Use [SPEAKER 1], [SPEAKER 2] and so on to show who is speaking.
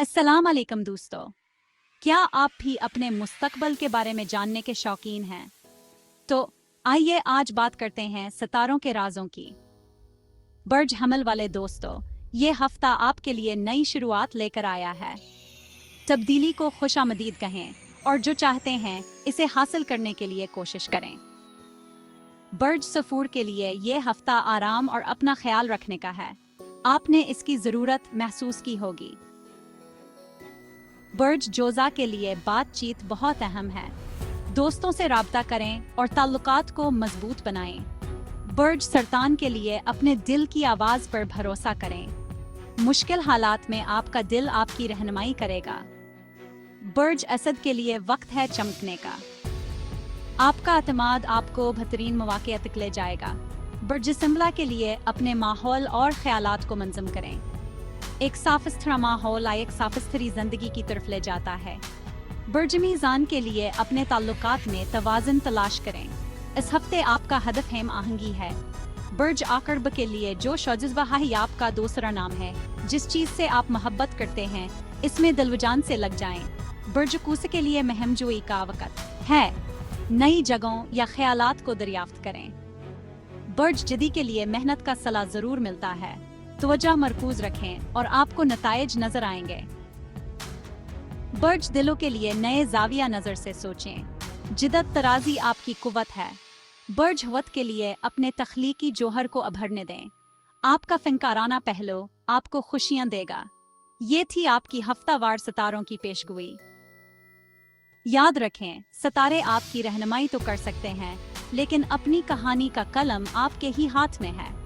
[SPEAKER 1] अस्सलाम वालेकुम दोस्तों। क्या आप भी अपने मुस्तकबल के बारे में जानने के शौकीन हैं? तो आइए आज बात करते हैं सितारों के राजों की। बर्ज हमल वाले दोस्तों, ये हफ्ता आपके लिए नई शुरुआत लेकर आया है। तब्दीली को खुशामदीद कहें और जो चाहते हैं इसे हासिल करने के लिए कोशिश करें। बर्ज सफूर के लिए ये हफ्ता आराम और अपना ख्याल रखने का है। आपने इसकी ज़रूरत महसूस की होगी। बर्ज जोजा के लिए बातचीत बहुत अहम है। दोस्तों से राब्ता करें और ताल्लुकात को मजबूत बनाएं। बर्ज सरतान के लिए अपने दिल की आवाज़ पर भरोसा करें। मुश्किल हालात में आपका दिल आपकी रहनुमाई करेगा। बर्ज असद के लिए वक्त है चमकने का। आपका अतमाद आपको बेहतरीन मौके तक ले जाएगा। बर्ज सिम्बला के लिए अपने माहौल और ख्यालात को मंजम करें। एक साफ-सुथरा माहौल एक साफ-सुथरी जिंदगी की तरफ ले जाता है। बर्ज मीज़ान के लिए अपने ताल्लुकात में तवाज़ुन तलाश करें। इस हफ्ते आपका हदफ हम आहंगी है। बर्ज आकर्ब के लिए जो शौजज़बा ही आपका दूसरा नाम है। जिस चीज़ से आप मोहब्बत करते हैं इसमें दिलवजान से लग जाएं। बर्ज कूस के लिए महमजोई का वक़्त है। नई जगहों या ख्यालात को दरियाफ्त करें। बर्ज जदी के लिए मेहनत का सलाह ज़रूर मिलता है। तवज्जो मरकूज रखें और आपको नताइज नजर आएंगे। बर्ज दिलों के लिए नए जाविया नजर से सोचें। जिद्दत तराजी आपकी कुव्वत है। बर्ज हवत के लिए अपने तख्लीकी जोहर को उभरने दें। आपका फनकाराना पहलू आपको खुशियां देगा। ये थी आपकी हफ्तावार सितारों की पेशगोई। याद रखें, सितारे आपकी रहनुमाई तो कर सकते हैं, लेकिन अपनी कहानी का कलम आपके ही हाथ में है।